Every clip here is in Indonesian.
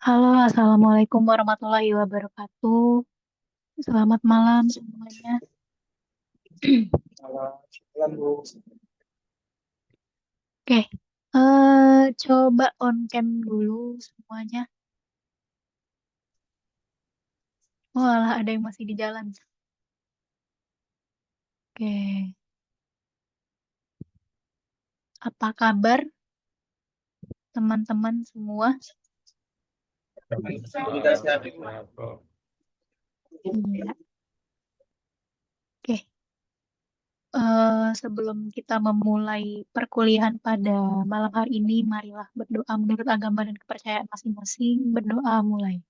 Halo, Assalamualaikum warahmatullahi wabarakatuh. Selamat malam semuanya. Oke, coba on cam dulu semuanya. Oh, alah, ada yang masih di jalan. Oke, apa kabar teman-teman semua? Iya, oke. Sebelum kita memulai perkuliahan pada malam hari ini, marilah berdoa menurut agama dan kepercayaan masing-masing. Berdoa mulai.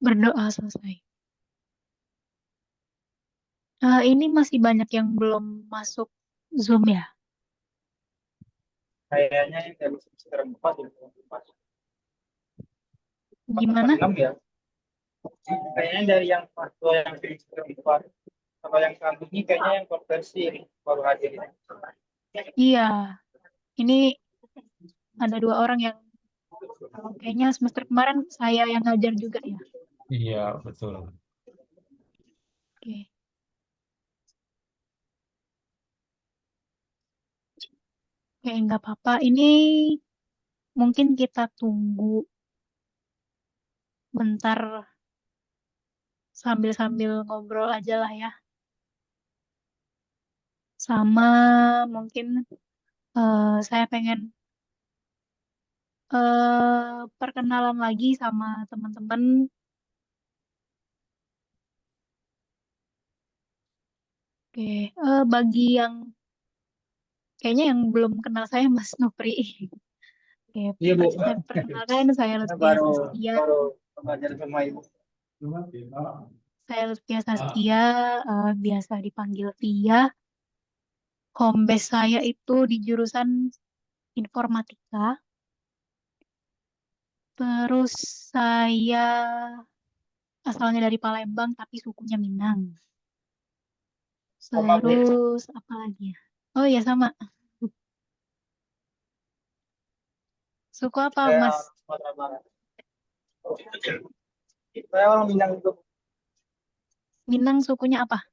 Berdoa selesai. Ini masih banyak yang belum masuk Zoom ya? Kayaknya yang dari semester 4 ya, 4 apa Gimana? 6 ya. Kayaknya dari yang mahasiswa yang semester 4. Kalau yang kami ini kayaknya yang konversi baru hadir ini. Iya, ini ada dua orang yang kayaknya semester kemarin saya yang ngajar juga ya. Iya, betul. Oke, oke nggak apa-apa. Ini mungkin kita tunggu bentar sambil-sambil ngobrol aja lah ya. Sama mungkin saya pengen perkenalan lagi sama teman-teman. Oke, bagi yang kayaknya yang belum kenal saya Mas Nopri. Oke, Iya Bu, saya perkenalkan saya saya Lutfia baru Saskia. baru belajar sama Ibu. Saya Lutfia Saskia, biasa dipanggil Tia. Home base saya itu di jurusan informatika. Terus saya asalnya dari Palembang tapi sukunya Minang. Sama Bu, Terus apa lagi ya? Oh ya sama. Suku apa saya Mas? Sumatera Barat. Saya orang Minang itu Minang sukunya apa?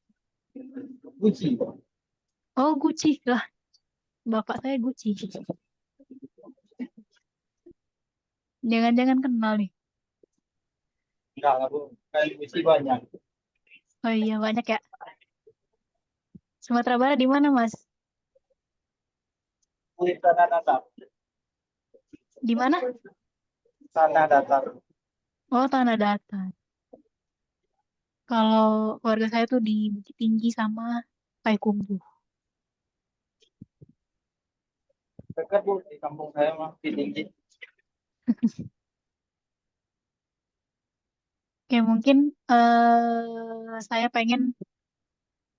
Guci. Oh Guci lah. Bapak saya Guci. Jangan-jangan kenal nih. Enggak lah Bu, kayak Guci banyak. Oh iya banyak ya. Sumatera Barat di mana Mas? Di tanah datar. Di mana? Tanah datar. Oh Tanah Datar. Kalau keluarga saya tuh di Bukit Tinggi sama Payakumbuh. Dekat Bu, di kampung saya mah di tinggi. Oke, mungkin saya pengen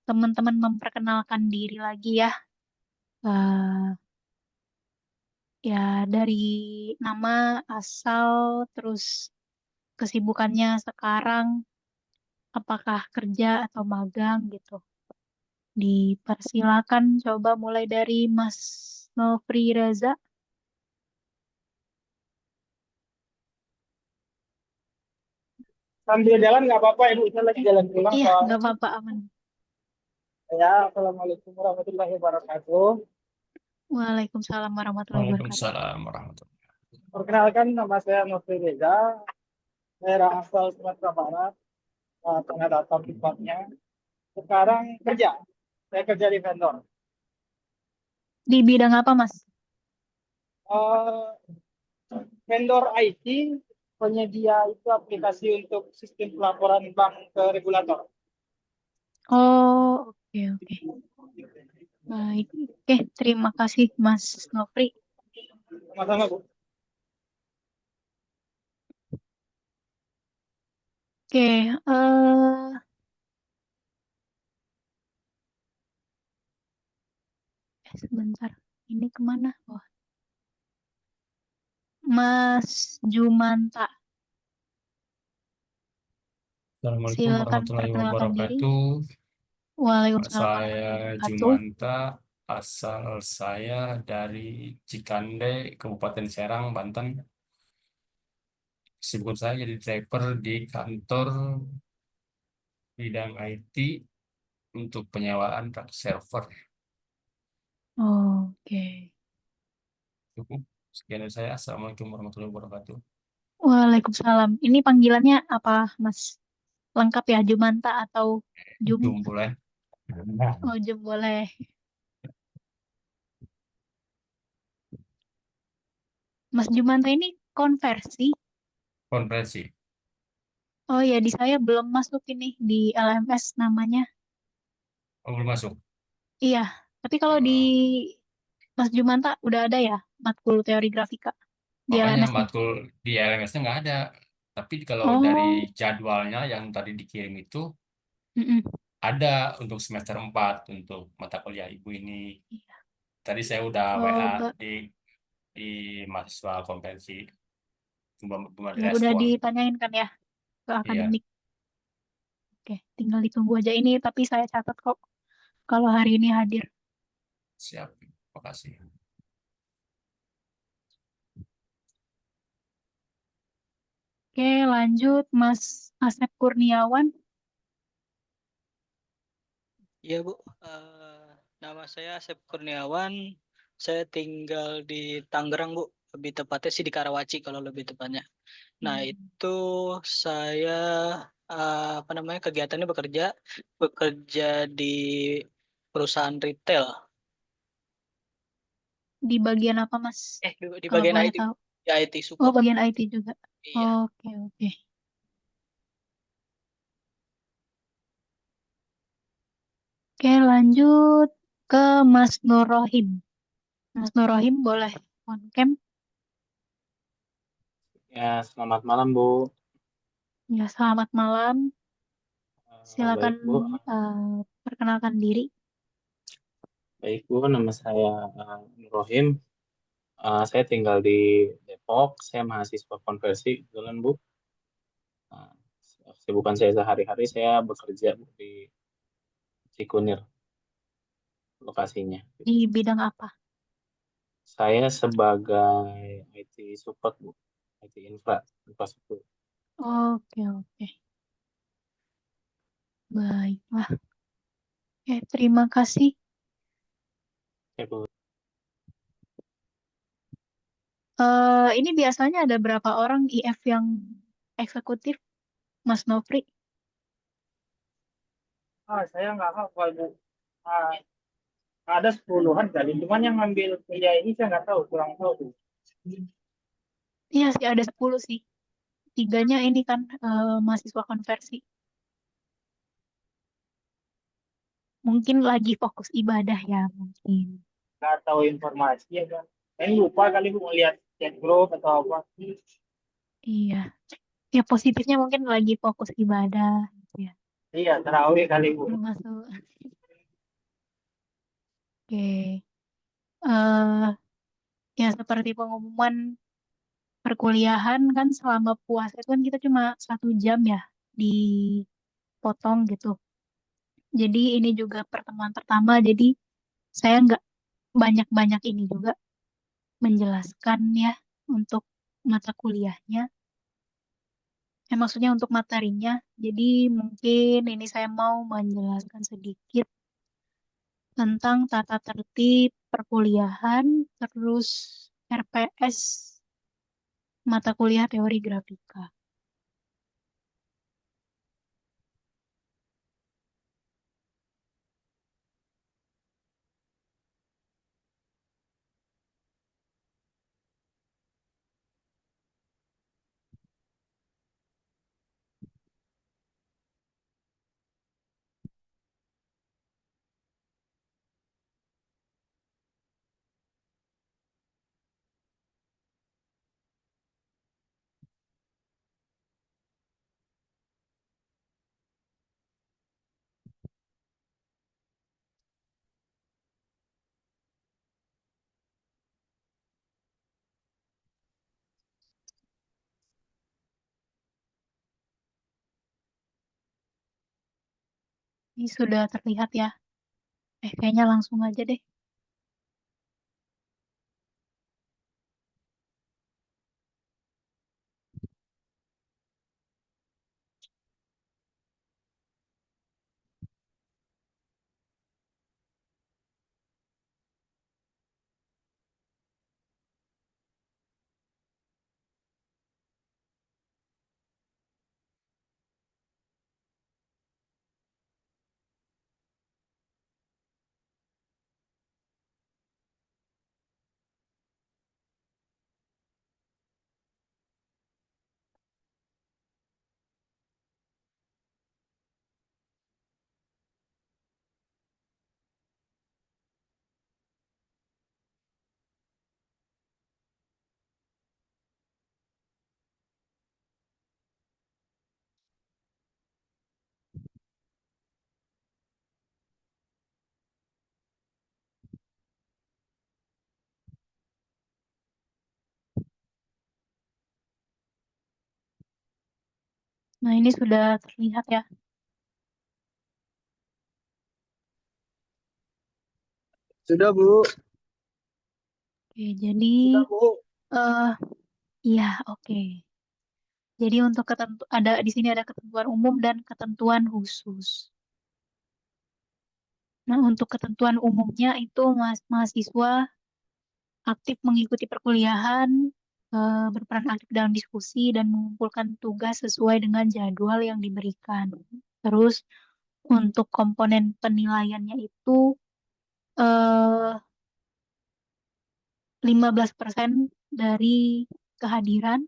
teman-teman memperkenalkan diri lagi ya. Eh, ya dari nama, asal, terus kesibukannya sekarang, apakah kerja atau magang gitu. Dipersilakan coba mulai dari Mas Nofri Reza. Sambil jalan nggak apa-apa Ibu, saya lagi jalan pulang Iya, nggak soalnya. apa-apa aman. Ya, Assalamualaikum warahmatullahi wabarakatuh. Waalaikumsalam warahmatullahi wabarakatuh. Waalaikumsalam warahmatullahi Perkenalkan, nama saya Nofri Reza, daerah asal Sumatera Barat, Tanah Datar tempatnya. Sekarang kerja, saya kerja di vendor. Di bidang apa, Mas? Eh, Vendor IT, penyedia itu aplikasi untuk sistem pelaporan bank ke regulator. Oh, oke, oke. Baik. Oke, terima kasih Mas Nofri. Sama-sama, Bu. Oke, sebentar. Ini kemana? Oh, Mas Jumanta. Assalamualaikum Silakan warahmatullahi perkenalkan diri. wabarakatuh. Waalaikumsalam Saya warahmatullahi wabarakatuh. Jumanta, asal saya dari Cikande, Kabupaten Serang, Banten. Kesibukan saya jadi driver di kantor bidang IT untuk penyewaan rak server. Oke. Cukup. Sekian dari saya. Assalamualaikum warahmatullahi wabarakatuh. Waalaikumsalam. Ini panggilannya apa, Mas? Lengkap ya, Jumanta atau Jum? Jumpulan. Oh, Jum boleh. Mas Jumanta ini konversi. Konferensi. Oh ya, di saya belum masuk ini di LMS namanya. Oh, belum masuk. Iya, tapi kalau di Eh, Mas Jumanta udah ada ya matkul teori grafika di Makanya LMS-nya. matkul di LMS-nya nggak ada. Tapi kalau dari Oh, jadwalnya yang tadi dikirim itu mm-mm. ada untuk semester 4 untuk mata kuliah ibu ini. Iya. Tadi saya udah WA Oh, di mahasiswa konvensi, belum ada ya udah respon. ditanyain kan ya ke Iya, akademik. Oke, tinggal ditunggu aja ini, tapi saya catat kok kalau hari ini hadir. siap. Makasih. Oke, lanjut Mas Asep Kurniawan. Iya Bu, Eh, nama saya Asep Kurniawan. Saya tinggal di Tangerang Bu, lebih tepatnya sih di Karawaci kalau lebih tepatnya. Nah Hmm, itu saya apa namanya kegiatannya bekerja, bekerja di perusahaan retail. di bagian apa Mas? Di Kalau bagian boleh IT, tahu. di IT Oh, support. bagian IT juga. Iya. Oke, oke. Oke, lanjut ke Mas Nur Rohim. Mas Nur Rohim boleh on cam. Ya, selamat malam Bu. Ya, selamat malam. Silakan Baik Bu. perkenalkan diri. Baik Bu, nama saya Nur Rohim. Saya tinggal di Depok. Saya mahasiswa konversi, kebetulan Bu. Uh, Kesibukan saya sehari-hari saya bekerja Bu, di Cikunir lokasinya. Di bidang apa? Saya sebagai IT support Bu, IT infrastruktur. Oke, oke. Baiklah. Oke, terima kasih. Ya Bu. Ini biasanya ada berapa orang IF yang eksekutif, Mas Nofri? Saya nggak hafal Bu. Ah, ada 10-an kali. Cuman yang ngambil kuliah ini saya nggak tahu, kurang tahu Bu. Iya sih, ada 10 sih. Tiganya ini kan mahasiswa konversi. Mungkin lagi fokus ibadah ya, mungkin. Nggak tahu informasi ya kan. Saya lupa kali Bu melihat chat group atau apa. Iya. Ya positifnya mungkin lagi fokus ibadah gitu ya. Iya, terawih kali Bu. Belum masuk. Oke. eh Ya seperti pengumuman perkuliahan kan selama puasa itu kan kita cuma 1 jam ya dipotong gitu. Jadi ini juga pertemuan pertama. Jadi saya nggak banyak-banyak ini juga menjelaskan ya untuk mata kuliahnya. Maksudnya untuk materinya. Jadi mungkin ini saya mau menjelaskan sedikit tentang tata tertib perkuliahan, terus RPS mata kuliah teori grafika. Ini sudah terlihat ya. Kayaknya langsung aja deh. Nah, ini sudah terlihat ya. Sudah, Bu. Oke, jadi Sudah, Bu. iya, oke. Jadi untuk ada di sini ada ketentuan umum dan ketentuan khusus. Nah, untuk ketentuan umumnya itu mahasiswa aktif mengikuti perkuliahan, berperan aktif dalam diskusi dan mengumpulkan tugas sesuai dengan jadwal yang diberikan. Terus untuk komponen penilaiannya itu eh, 15% dari kehadiran,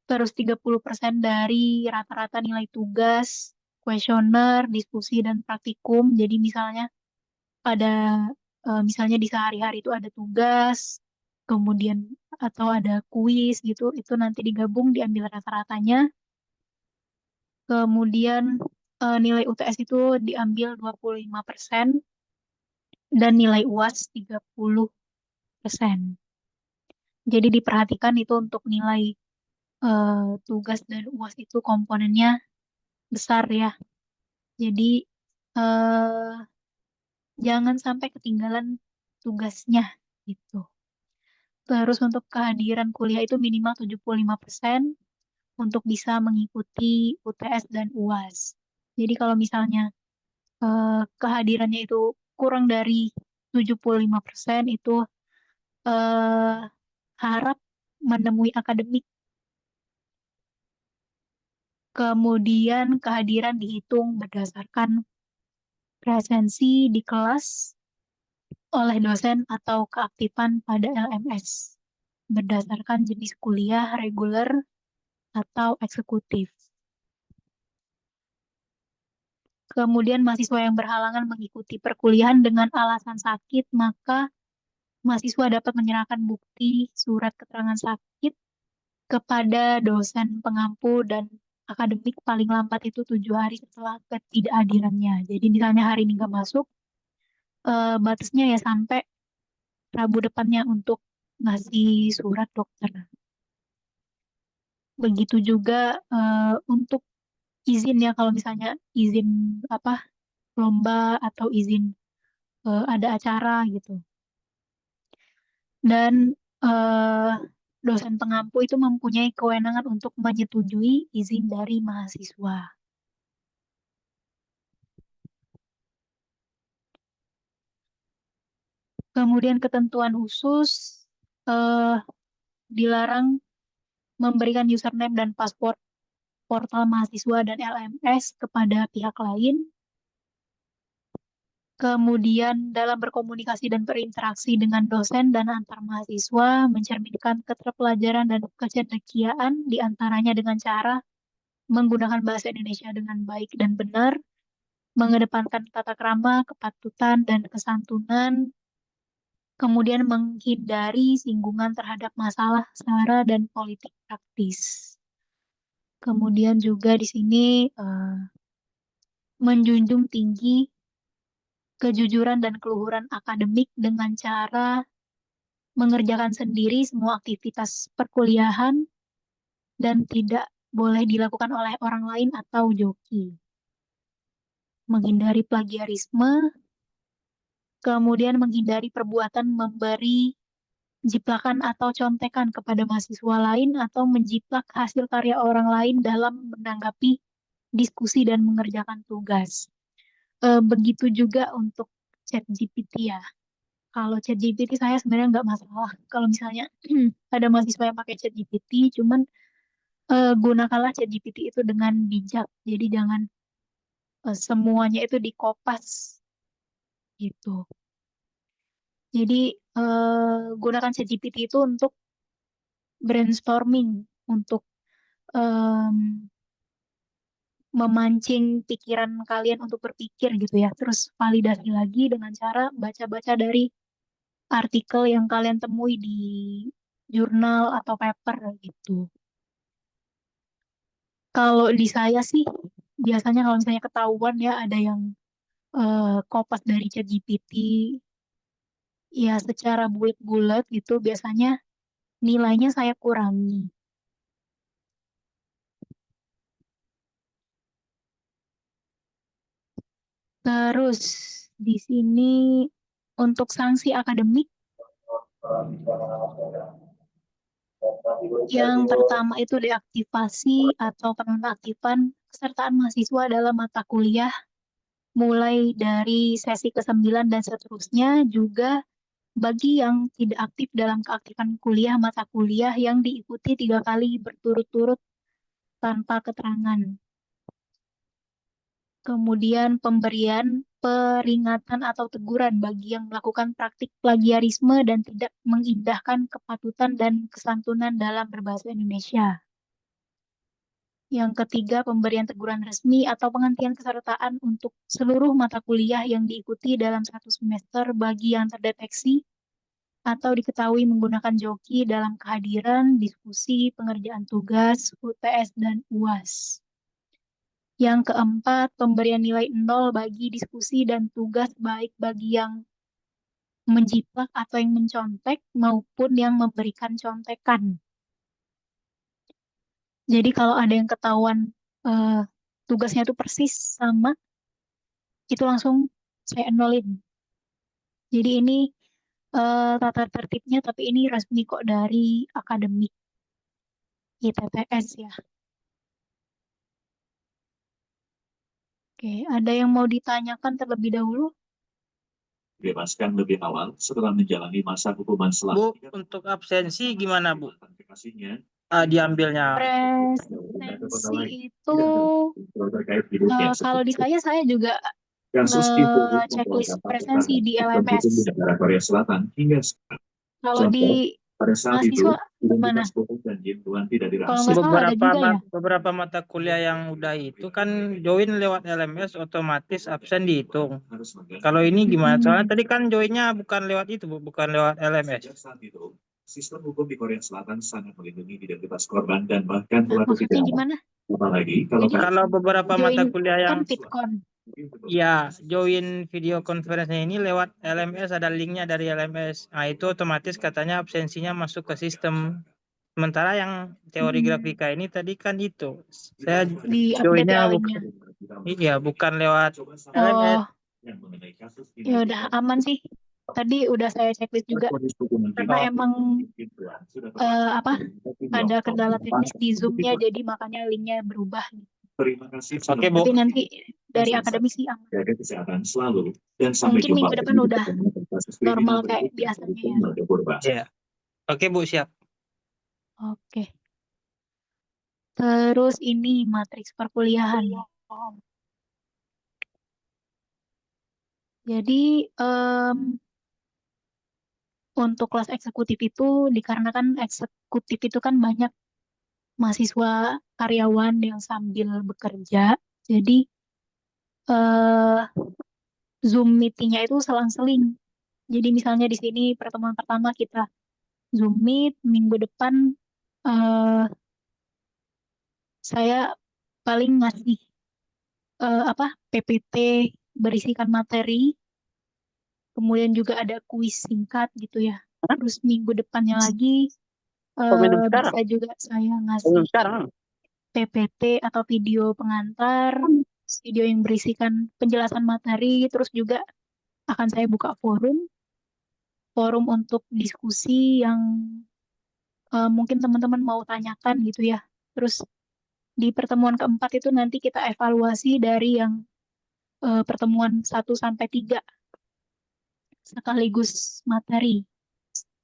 terus 30% dari rata-rata nilai tugas, kuesioner, diskusi, dan praktikum. Jadi misalnya ada misalnya di sehari-hari itu ada tugas, kemudian atau ada kuis gitu, itu nanti digabung diambil rata-ratanya. Kemudian nilai UTS itu diambil 25% dan nilai UAS 30%. Jadi diperhatikan itu untuk nilai tugas dan UAS itu komponennya besar ya. Jadi eh, jangan sampai ketinggalan tugasnya gitu. Terus untuk kehadiran kuliah itu minimal 75% untuk bisa mengikuti UTS dan UAS. Jadi kalau misalnya kehadirannya itu kurang dari 75% itu eh, harap menemui akademik. Kemudian kehadiran dihitung berdasarkan presensi di kelas oleh dosen atau keaktifan pada LMS berdasarkan jenis kuliah reguler atau eksekutif. Kemudian mahasiswa yang berhalangan mengikuti perkuliahan dengan alasan sakit, maka mahasiswa dapat menyerahkan bukti surat keterangan sakit kepada dosen pengampu dan akademik paling lambat itu 7 hari setelah ketidakhadirannya. Jadi misalnya hari ini nggak masuk, batasnya ya sampai Rabu depannya untuk ngasih surat dokter. Begitu juga untuk izin ya, kalau misalnya izin apa lomba atau izin ada acara gitu. Dan eh, dosen pengampu itu mempunyai kewenangan untuk menyetujui izin dari mahasiswa. Kemudian ketentuan khusus eh, dilarang memberikan username dan password portal mahasiswa dan LMS kepada pihak lain. Kemudian dalam berkomunikasi dan berinteraksi dengan dosen dan antar mahasiswa mencerminkan keterpelajaran dan kecendekiaan diantaranya dengan cara menggunakan bahasa Indonesia dengan baik dan benar, mengedepankan tata krama, kepatutan, dan kesantunan, kemudian menghindari singgungan terhadap masalah sara dan politik praktis. Kemudian juga di sini menjunjung tinggi kejujuran dan keluhuran akademik dengan cara mengerjakan sendiri semua aktivitas perkuliahan dan tidak boleh dilakukan oleh orang lain atau joki. menghindari plagiarisme, kemudian menghindari perbuatan memberi jiplakan atau contekan kepada mahasiswa lain atau menjiplak hasil karya orang lain dalam menanggapi diskusi dan mengerjakan tugas. Begitu juga untuk ChatGPT ya. Kalau ChatGPT saya sebenarnya nggak masalah. Kalau misalnya ada mahasiswa yang pakai ChatGPT, cuman gunakanlah ChatGPT itu dengan bijak. Jadi jangan semuanya itu dikopas gitu. Jadi gunakan ChatGPT itu untuk brainstorming, untuk em, memancing pikiran kalian untuk berpikir gitu ya. Terus validasi lagi dengan cara baca-baca dari artikel yang kalian temui di jurnal atau paper gitu. Kalau di saya sih biasanya kalau misalnya ketahuan ya ada yang kopas dari ChatGPT ya secara bulat-bulat gitu biasanya nilainya saya kurangi. Terus di sini untuk sanksi akademik yang pertama itu deaktivasi atau penonaktifan kesertaan mahasiswa dalam mata kuliah mulai dari sesi ke-9 dan seterusnya, juga bagi yang tidak aktif dalam keaktifan kuliah mata kuliah yang diikuti 3 kali berturut-turut tanpa keterangan. Kemudian pemberian peringatan atau teguran bagi yang melakukan praktik plagiarisme dan tidak mengindahkan kepatutan dan kesantunan dalam berbahasa Indonesia. Yang ketiga, pemberian teguran resmi atau penghentian kesertaan untuk seluruh mata kuliah yang diikuti dalam satu semester bagi yang terdeteksi atau diketahui menggunakan joki dalam kehadiran, diskusi, pengerjaan tugas, UTS, dan UAS. Yang keempat, pemberian nilai 0 bagi diskusi dan tugas baik bagi yang menjiplak atau yang mencontek maupun yang memberikan contekan. Jadi kalau ada yang ketahuan tugasnya itu persis sama, itu langsung saya nolin. Jadi ini tata tertibnya, tapi ini resmi kok dari akademik ITTS ya. Oke, ada yang mau ditanyakan terlebih dahulu? Bebaskan lebih awal setelah menjalani masa hukuman Bu, selama untuk absensi gimana, Bu? aplikasinya Diambilnya. Presensi itu terkait hidupnya. kalau di saya juga Kasus itu checklist presensi di LMS. di negara Korea Selatan hingga sekarang. Kalau di Pada saat itu, mahasiswa gimana? identitas pokok dan jintuan tidak Kalau dirahasiakan. nggak salah ada juga ya. Beberapa mata kuliah yang udah itu kan join lewat LMS otomatis absen dihitung. Harus mengganti. Kalau ini gimana? Soalnya Hmm. tadi kan joinnya bukan lewat itu, Bu, bukan lewat LMS. Sejak saat itu, sistem hukum di Korea Selatan sangat melindungi identitas korban dan bahkan pelaku Maksudnya pidana. gimana? Apalagi kalau Jadi Kalau beberapa mata join kuliah yang kan Fitcon. ya join video conference ini lewat LMS, ada linknya dari LMS. Nah itu otomatis katanya absensinya masuk ke sistem. Sementara yang teori grafika ini tadi kan itu saya Di update joinnya lainnya. bukan lewat Oh, LMS. ya udah aman sih. Tadi udah saya checklist juga karena emang ada kendala teknis di Zoom-nya, jadi makanya linknya berubah. Terima kasih. Oke, Bu. Tapi nanti dari akademik sih aman. Jaga kesehatan selalu dan sampai Mungkin jumpa minggu depan lagi. udah normal kayak biasanya ya. Ya. Oke, Bu, siap. Oke. Terus ini matriks perkuliahan. Jadi untuk kelas eksekutif itu dikarenakan eksekutif itu kan banyak mahasiswa karyawan yang sambil bekerja. Jadi Zoom meeting-nya itu selang-seling. Jadi misalnya di sini pertemuan pertama kita Zoom meet, minggu depan saya paling ngasih PPT berisikan materi, kemudian juga ada kuis singkat gitu ya. Terus minggu depannya lagi bisa juga saya ngasih PPT atau video pengantar video yang berisikan penjelasan materi, terus juga akan saya buka forum untuk diskusi yang mungkin teman-teman mau tanyakan gitu ya. Terus di pertemuan keempat itu nanti kita evaluasi dari yang pertemuan 1 sampai 3 sekaligus materi.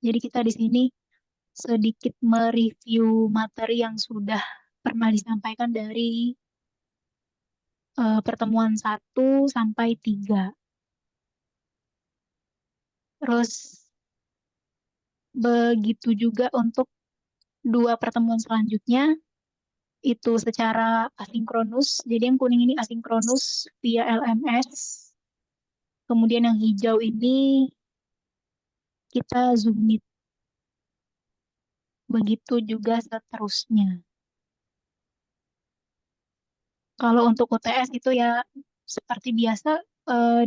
Jadi kita di sini sedikit mereview materi yang sudah pernah disampaikan dari pertemuan 1 sampai 3. Terus begitu juga untuk 2 pertemuan selanjutnya itu secara asinkronus. Jadi yang kuning ini asinkronus via LMS. Kemudian yang hijau ini kita Zoom Meet. Begitu juga seterusnya. Kalau untuk UTS itu ya seperti biasa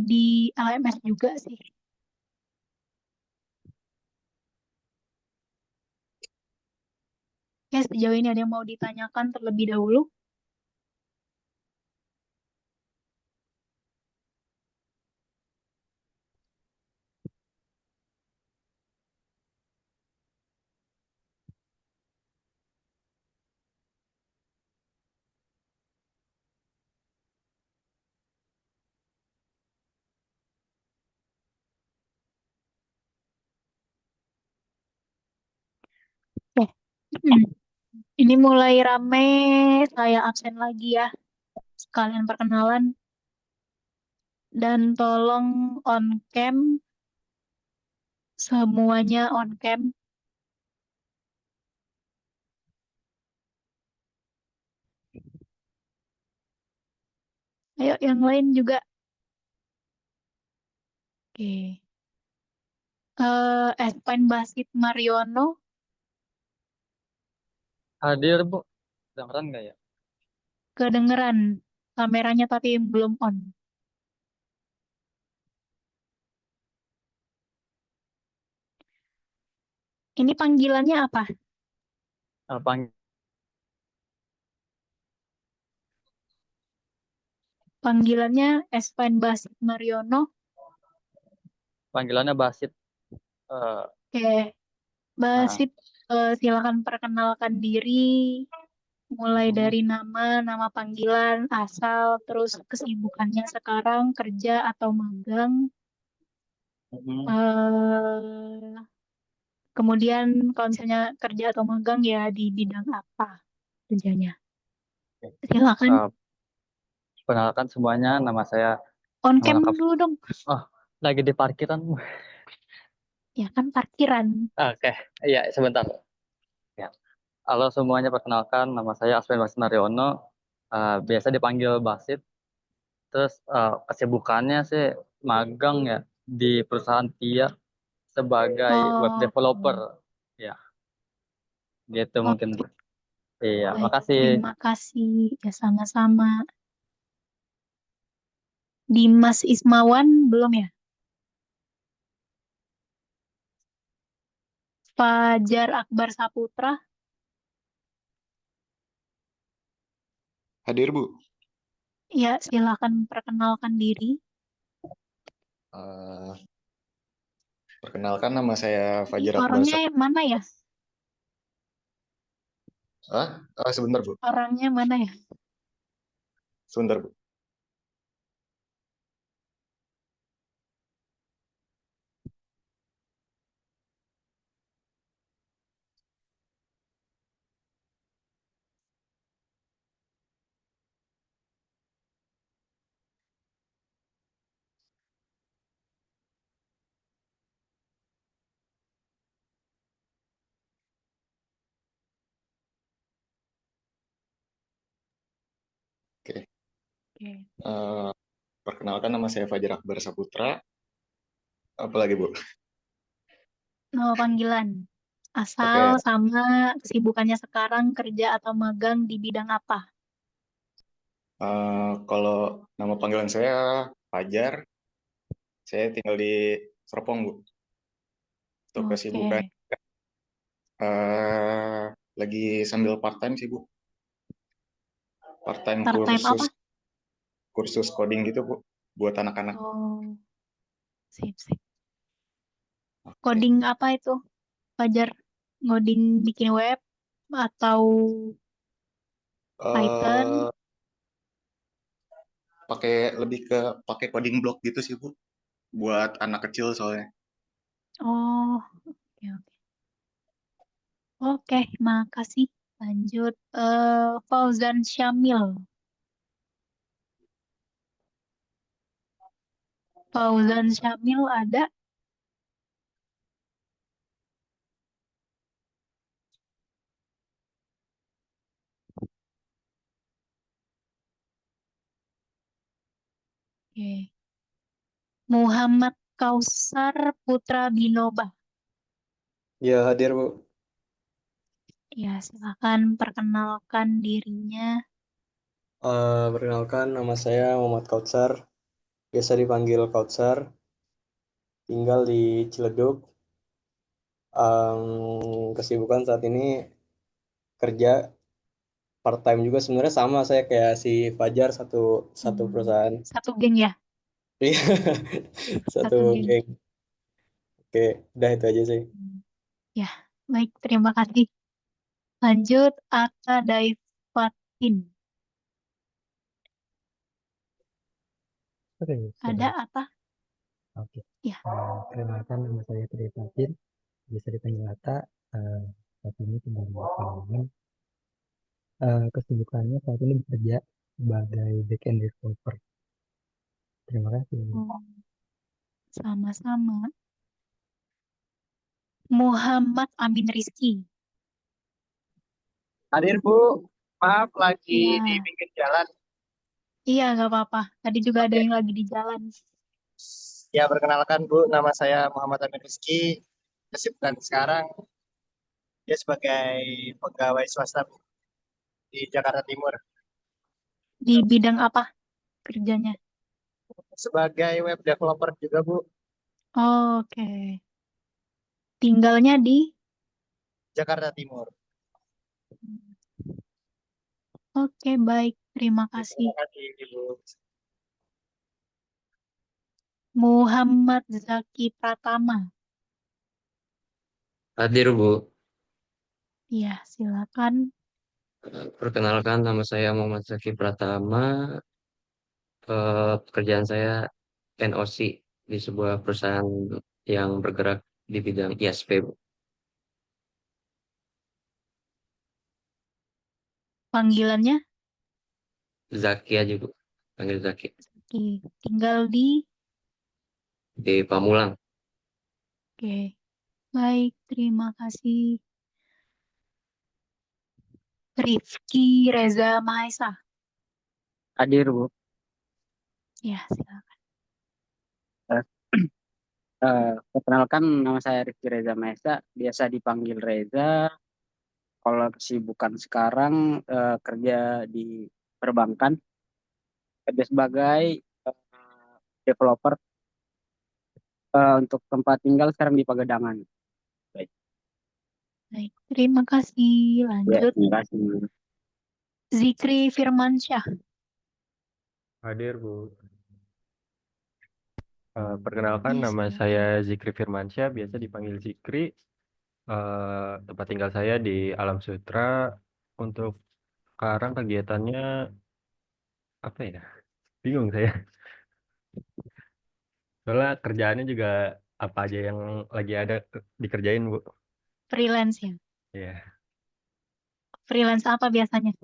di LMS juga sih. Oke, sejauh ini ada yang mau ditanyakan terlebih dahulu? Oke. Ini mulai rame, saya absen lagi ya. Sekalian perkenalan. Dan tolong on cam, semuanya on cam. Ayo yang lain juga. Oke. Espen Basit Mariono, Hadir, Bu. Dengeran nggak ya? kedengeran kameranya tapi belum on. Ini panggilannya apa? Panggilannya Espen Basit Mariono. Panggilannya Basit. Oke, Basit, silakan perkenalkan diri, mulai dari nama panggilan, asal, terus kesibukannya sekarang, kerja atau magang. Eh, Kemudian kalau misalnya kerja atau magang ya di bidang apa kerjanya. Silakan. Perkenalkan semuanya, nama saya On cam lengkap. dulu dong. Lagi di parkiran, Bu. Ya kan parkiran. Oke, iya sebentar. Ya. Halo semuanya, perkenalkan nama saya Aspen Basit Mariono. Biasa dipanggil Basit. Terus kesibukannya sih magang ya di perusahaan TIA sebagai web developer. Ya, gitu mungkin. Iya, Baik, makasih. terima kasih. Ya sama-sama. Dimas Ismawan belum ya? Fajar Akbar Saputra. Hadir, Bu. Ya, silakan perkenalkan diri. Perkenalkan, nama saya Fajar Akbar Orangnya mana ya? Sebentar, Bu. Orangnya mana ya? Sebentar, Bu. Oke. Perkenalkan, nama saya Fajar Akbar Saputra. Apalagi, Bu? Nama panggilan. Asal sama kesibukannya sekarang kerja atau magang di bidang apa? Kalau nama panggilan saya Fajar, saya tinggal di Serpong, Bu. Untuk kesibukan lagi sambil part time sih, Bu. Part time Part-time kursus. apa? kursus coding gitu Bu, buat anak-anak. Oh, sip, sip. Oke. Coding apa itu, Fajar? Ngoding bikin web atau Python? Eh, lebih ke pakai coding block gitu sih Bu, buat anak kecil soalnya. Oh, oke, oke. Oke, makasih. Lanjut, Fauzan Syamil. Fauzan Syamil ada? Oke. Muhammad Kausar Putra Binoba. Ya, hadir, Bu. Ya, silakan perkenalkan dirinya. Perkenalkan, nama saya Muhammad Kautsar. Biasa dipanggil Kautsar. Tinggal di Ciledug. Kesibukan saat ini kerja part-time juga. Sebenarnya sama saya kayak si Fajar, satu perusahaan. Satu geng ya? Iya, satu Satu geng. geng. Oke, udah itu aja sih. Ya, baik. Terima kasih. Lanjut, Aka Daifatin. Oke, Ada apa? Oke. Ya. Perkenalkan nama saya Tri Fatin, bisa dipanggil Atta. Saat ini tinggal di Pekalongan. Kesibukannya saat ini bekerja sebagai back-end developer. Terima kasih. Oh, sama-sama. Muhammad Amin Rizky. Hadir Bu, maaf lagi Iya. di pinggir jalan. Iya, nggak apa-apa. Tadi juga ada yang lagi di jalan. Ya perkenalkan Bu, nama saya Muhammad Amin Rizky. Kesibukan sekarang dia sebagai pegawai swasta Bu, di Jakarta Timur. Di bidang apa kerjanya? Sebagai web developer juga Bu, Oke. Tinggalnya di? Jakarta Timur. Oke, baik. Terima kasih. Terima kasih Bu. Muhammad Zaki Pratama. Hadir, Bu. Iya, silakan. Perkenalkan, nama saya Muhammad Zaki Pratama. Pekerjaan saya NOC di sebuah perusahaan yang bergerak di bidang ISP, Bu. Panggilannya? Zaki aja, Bu. Panggil Zaki. Oke. Tinggal di? Di Pamulang. Oke. Baik, terima kasih. Rifki Reza Mahesa. Hadir, Bu. Ya, silakan. Perkenalkan, nama saya Rifki Reza Mahesa, biasa dipanggil Reza. Kalau kesibukan sekarang kerja di perbankan, kerja sebagai developer untuk tempat tinggal sekarang di Pagedangan. Baik. Baik, terima kasih. Ya, Lanjut. terima kasih. Zikri Firmansyah. Hadir, Bu. Perkenalkan, Ya, nama silakan. saya Zikri Firmansyah, biasa dipanggil Zikri. Tempat tinggal saya di Alam Sutra. Untuk sekarang kegiatannya apa ya? Bingung saya. Soalnya kerjaannya juga apa aja yang lagi ada dikerjain, Bu. Freelance ya? Iya. Freelance apa biasanya?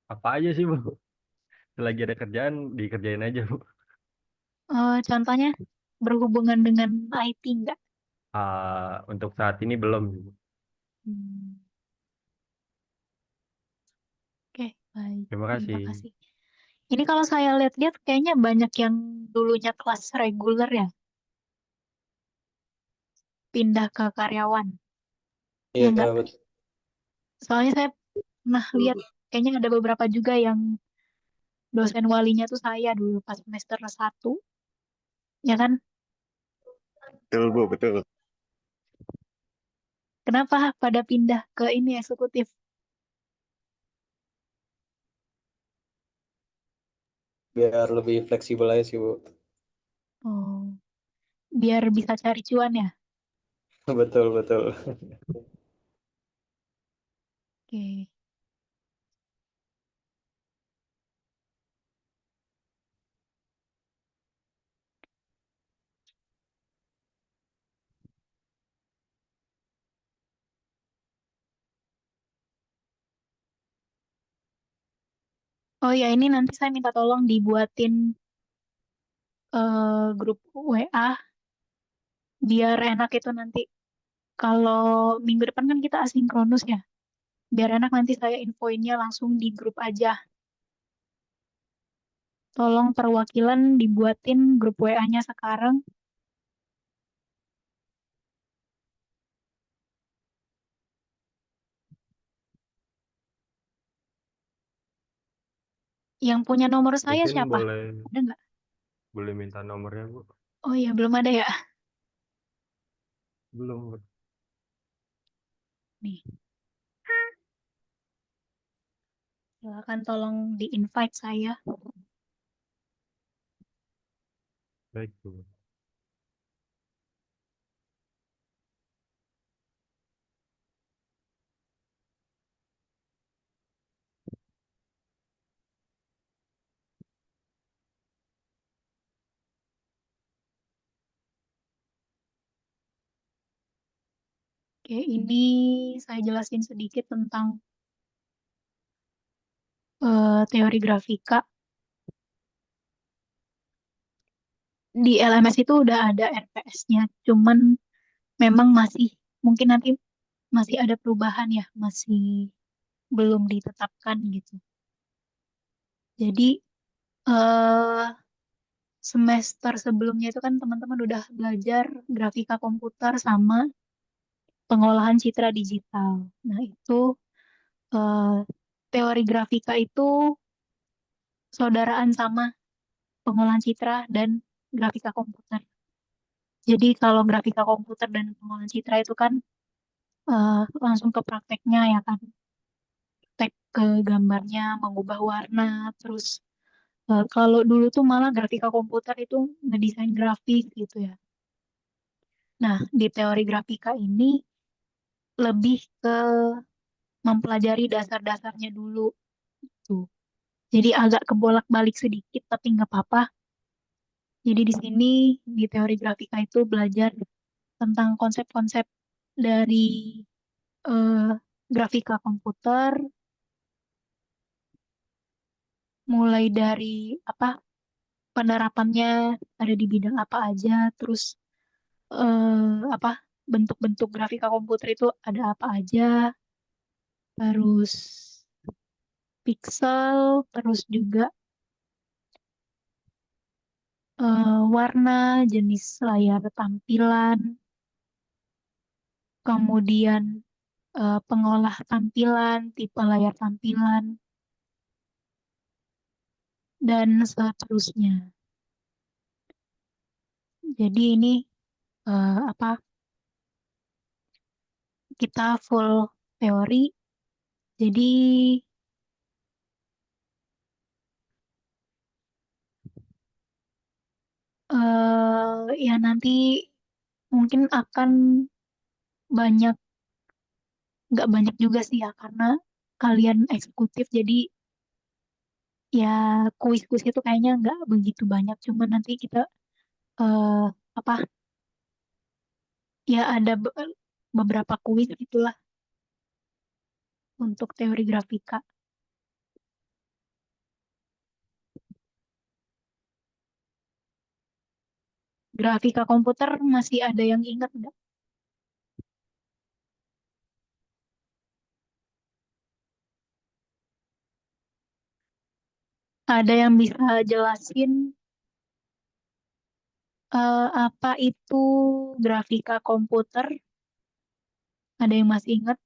Apa aja sih, Bu? Lagi ada kerjaan, dikerjain aja, Bu. Contohnya berhubungan dengan IT enggak? Untuk saat ini belum. Hmm. Oke, baik. Terima Terima kasih. kasih. Ini kalau saya lihat-lihat kayaknya banyak yang dulunya kelas reguler ya, pindah ke karyawan. Ya Iya, enggak? betul. Soalnya saya pernah lihat kayaknya ada beberapa juga yang dosen walinya tuh saya dulu pas semester 1, ya kan? Betul Bu, betul. Kenapa pada pindah ke ini eksekutif? biar lebih fleksibel aja sih Bu. Oh, biar bisa cari cuan ya. Betul betul. Oke. Oh ya, ini nanti saya minta tolong dibuatin grup WA biar enak itu nanti. Kalau minggu depan kan kita asinkronus ya. Biar enak nanti saya infoinnya langsung di grup aja. Tolong perwakilan dibuatin grup WA-nya sekarang. Yang punya nomor saya Mungkin siapa? boleh Ada nggak? minta nomornya Bu? Oh iya, belum ada ya. Belum Bu. Nih, silakan tolong di-invite saya. Baik Bu. Oke, ini saya jelasin sedikit tentang teori grafika. Di LMS itu udah ada RPS-nya, cuman memang mungkin nanti masih ada perubahan ya, masih belum ditetapkan gitu. Jadi eh, semester sebelumnya itu kan teman-teman udah belajar grafika komputer sama pengolahan citra digital. Nah, itu eh, teori grafika itu saudaraan sama pengolahan citra dan grafika komputer. Jadi kalau grafika komputer dan pengolahan citra itu kan langsung ke prakteknya ya kan. Praktek ke gambarnya, mengubah warna, terus kalau dulu tuh malah grafika komputer itu ngedesain grafik gitu ya. Nah, di teori grafika ini lebih ke mempelajari dasar-dasarnya dulu tuh. Jadi agak kebolak-balik sedikit tapi nggak apa-apa. Jadi di sini di teori grafika itu belajar tentang konsep-konsep dari eh, grafika komputer, mulai dari apa penerapannya ada di bidang apa aja, terus apa bentuk-bentuk grafika komputer itu ada apa aja, terus pixel, terus juga warna, jenis layar tampilan, kemudian pengolah tampilan, tipe layar tampilan, dan seterusnya. Jadi ini apa kita full teori. Jadi ya nanti mungkin akan banyak, nggak banyak juga sih ya karena kalian eksekutif jadi ya kuis-kuis itu kayaknya nggak begitu banyak. Cuma nanti kita eh, apa ya ada beberapa kuis gitulah untuk teori grafika. Grafika komputer masih ada yang ingat nggak? Ada yang bisa jelasin apa itu grafika komputer? Ada yang masih ingat?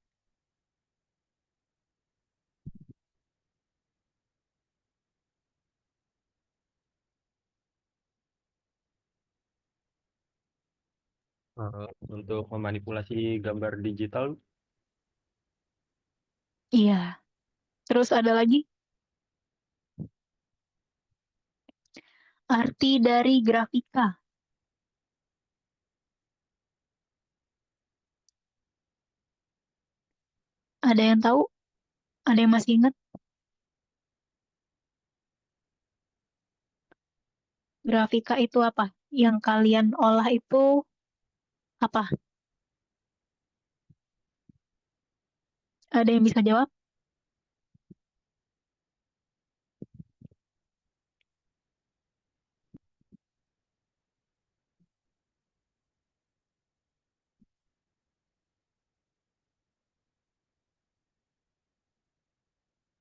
Untuk memanipulasi gambar digital Iya. Terus ada lagi? Arti dari grafika. Ada yang tahu? Ada yang masih ingat? Grafika itu apa? Yang kalian olah itu apa? Ada yang bisa jawab?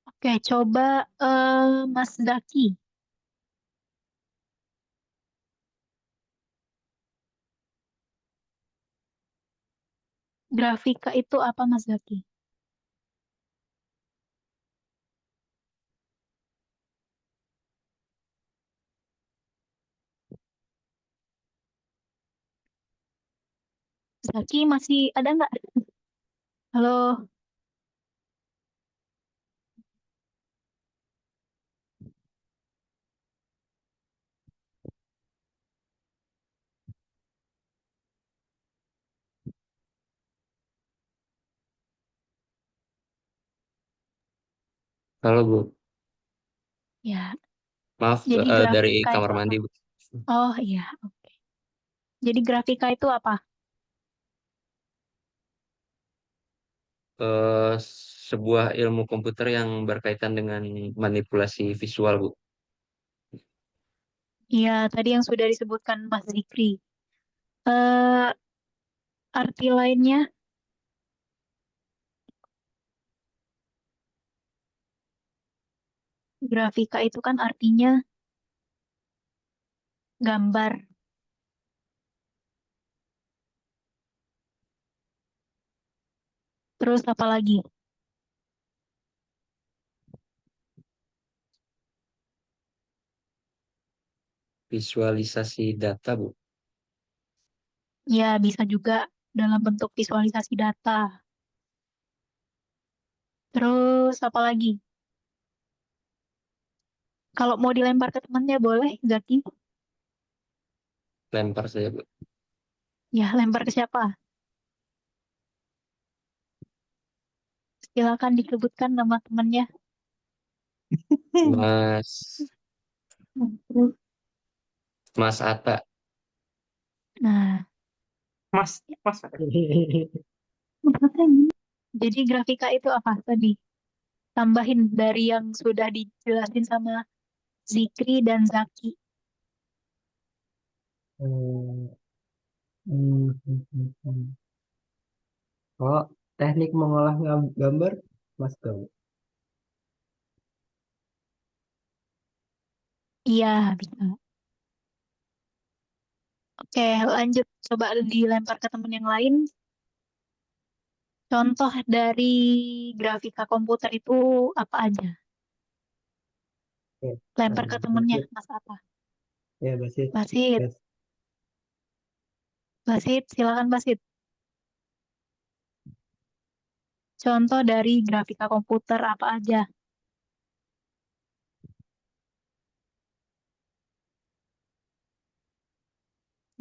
Oke, coba Mas Zaki. Grafika itu apa, Mas Zaki? Zaki masih ada nggak? Halo, Halo Bu, ya. maaf Jadi dari grafika kamar itu apa? mandi Bu. Oh iya, oke. Jadi grafika itu apa? Eh, Sebuah ilmu komputer yang berkaitan dengan manipulasi visual Bu. Iya, tadi yang sudah disebutkan Mas Zikri. Eh, arti lainnya, grafika itu kan artinya gambar. Terus apa lagi? Visualisasi data Bu. Ya, bisa juga dalam bentuk visualisasi data. Terus apa lagi? Kalau mau dilempar ke temannya boleh, Zaki? Lempar saya Bu. Ya, lempar ke siapa? Silakan disebutkan nama temannya. Mas Mas Atta. Nah, Mas. jadi grafika itu apa tadi? Tambahin dari yang sudah dijelasin sama Zikri dan Zaki. Hmm, Oh, teknik mengolah gambar, Mas tahu. Iya, bisa. Oke, lanjut. Coba dilempar ke teman yang lain. Contoh dari grafika komputer itu apa aja? Oke, Lempar ke temennya, Basit. Mas apa? Ya, Basit. Basit. Yes. Basit, silakan Basit. Contoh dari grafika komputer apa aja?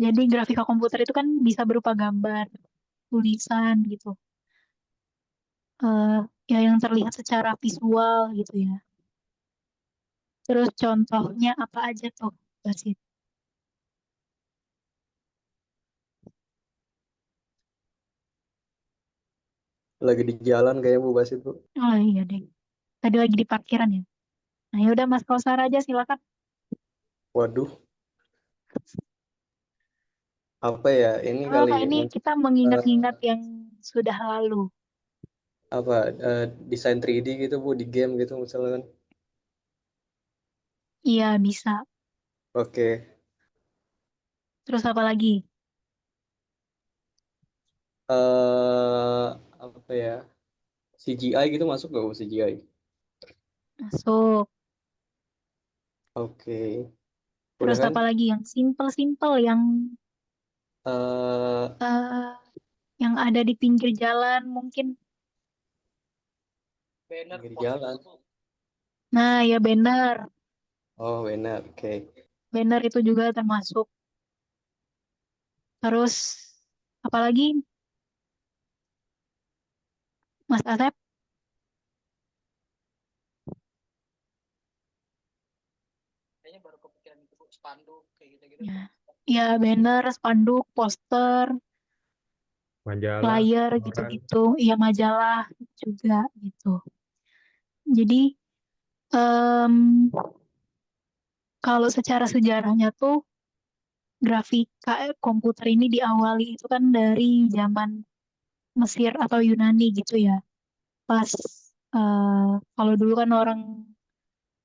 Jadi grafika komputer itu kan bisa berupa gambar, tulisan gitu. eh Ya yang terlihat secara visual gitu ya. Terus contohnya apa aja tuh, Basit? Lagi di jalan kayaknya Bu Basit Bu. Oh iya deh. Tadi lagi di parkiran ya. Nah, ya udah Mas Kausar aja silakan. Waduh, apa ya? Ini Oh, kali ini mungkin kita mengingat-ingat yang sudah lalu. apa desain 3D gitu Bu di game gitu misalnya kan. Iya, bisa. Oke. Terus apa lagi? eh apa ya? CGI gitu masuk gak Bu CGI? Masuk. Oke. Udah Terus kan? apa lagi yang simple-simple eh eh, yang ada di pinggir jalan mungkin. Banner pinggir poster jalan. Bu. Nah, ya banner. Oh benar. Oke. banner itu juga termasuk. Terus apalagi Mas Asep? Kayaknya baru kepikiran itu Bu, spanduk kayak gitu-gitu. Ya, ya banner, spanduk, poster, Majalah, flyer koran. gitu-gitu, ya majalah juga gitu. Jadi em, kalau secara sejarahnya tuh grafika komputer ini diawali itu kan dari zaman Mesir atau Yunani gitu ya. Pas kalau dulu kan orang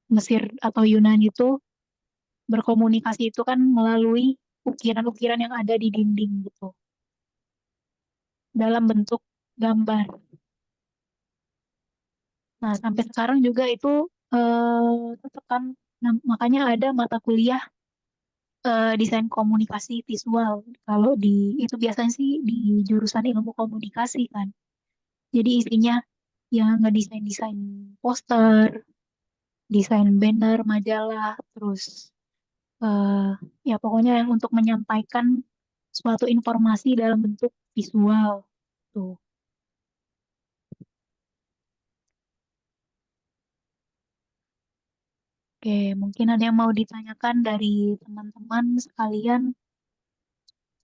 Mesir atau Yunani itu berkomunikasi itu kan melalui ukiran-ukiran yang ada di dinding gitu dalam bentuk gambar. Nah, sampai sekarang juga itu tetap kan makanya ada mata kuliah desain komunikasi visual. Kalau di itu biasanya sih di jurusan ilmu komunikasi kan. Jadi isinya yang ngedesain-desain poster, desain banner, majalah, terus eh, ya pokoknya yang untuk menyampaikan suatu informasi dalam bentuk visual tuh. Oke, mungkin ada yang mau ditanyakan dari teman-teman sekalian.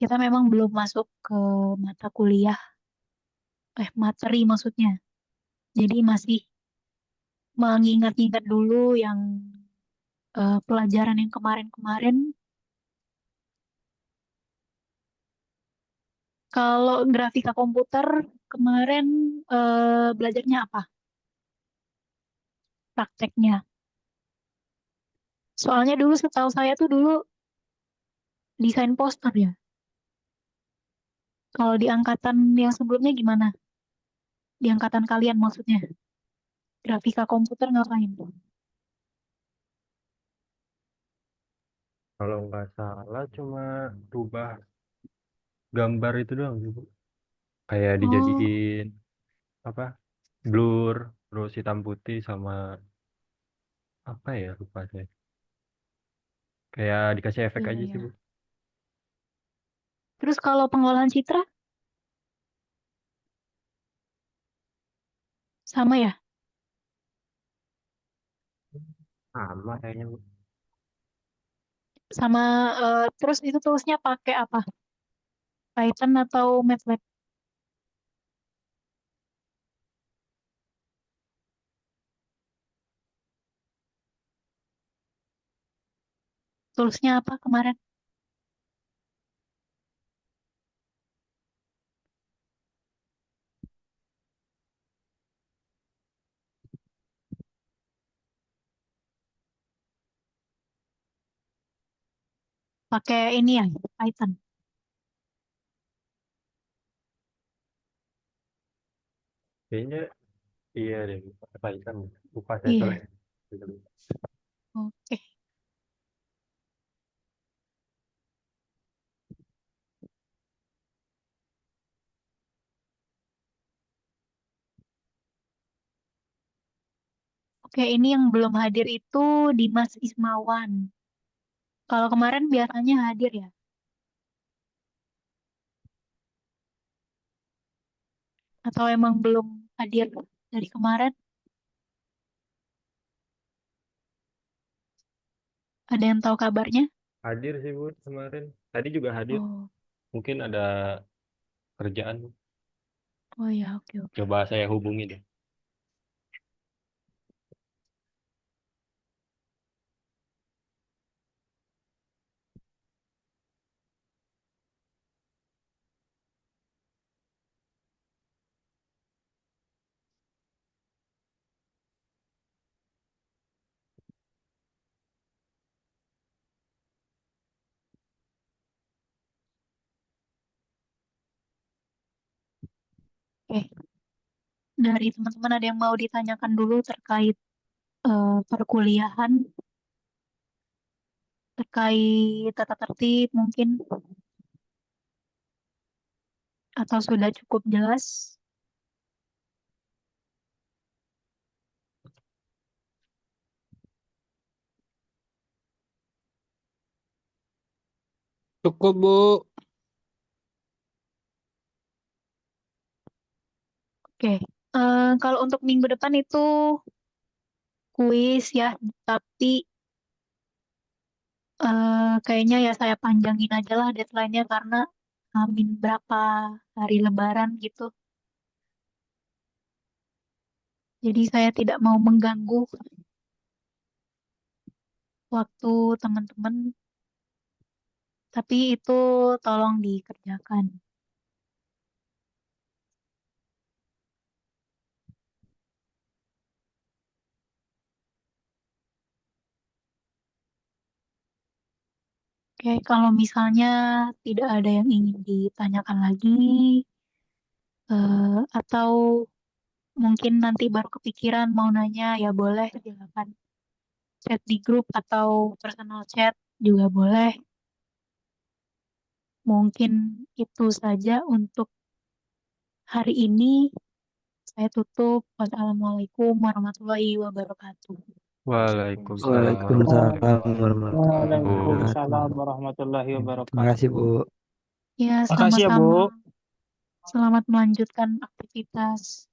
Kita memang belum masuk ke mata kuliah, materi maksudnya. Jadi masih mengingat-ingat dulu yang pelajaran yang kemarin-kemarin. Kalau grafika komputer kemarin belajarnya apa? Prakteknya. Soalnya dulu setahu saya tuh dulu desain poster ya. Kalau di angkatan yang sebelumnya gimana? Di angkatan kalian maksudnya. Grafika komputer ngapain? Kalau nggak salah cuma rubah gambar itu doang sih, Bu. Kayak Oh, dijadiin apa? Blur, terus hitam putih sama apa ya lupa saya. Kayak dikasih efek iya, aja sih, iya. Bu. Terus kalau pengolahan citra sama ya? Sama kayaknya, Bu. Sama terus itu tulisnya pakai apa? Python atau MATLAB? Tulisnya apa kemarin? Pakai ini ya, Python. Kayaknya iya deh, Python. Lupa saya Iya. soalnya. Oke. Oke, ini yang belum hadir itu Dimas Ismawan. Kalau kemarin biasanya hadir ya? Atau emang belum hadir dari kemarin? Ada yang tahu kabarnya? Hadir sih, Bu, kemarin. Tadi juga hadir. Oh, Mungkin ada kerjaan. oh ya, oke, oke. Coba saya hubungi deh. Oke, dari teman-teman ada yang mau ditanyakan dulu terkait perkuliahan, terkait tata tertib mungkin, atau sudah cukup jelas? Cukup, Bu. Oke. Kalau untuk minggu depan itu kuis ya, tapi kayaknya ya saya panjangin aja lah deadline-nya karena amin berapa hari Lebaran gitu. Jadi saya tidak mau mengganggu waktu teman-teman, tapi itu tolong dikerjakan. Oke, kalau misalnya tidak ada yang ingin ditanyakan lagi, atau mungkin nanti baru kepikiran mau nanya, ya boleh, silakan chat di grup atau personal chat juga boleh. Mungkin itu saja untuk hari ini. Saya tutup. Wassalamualaikum warahmatullahi wabarakatuh. Waalaikumsalam Waalaikumsalam warahmatullahi Waalaikumsalam wabarakatuh. warahmatullahi Terima wabarakatuh. kasih, Bu. Ya, Makasih ya, Bu. sama-sama. Selamat melanjutkan aktivitas.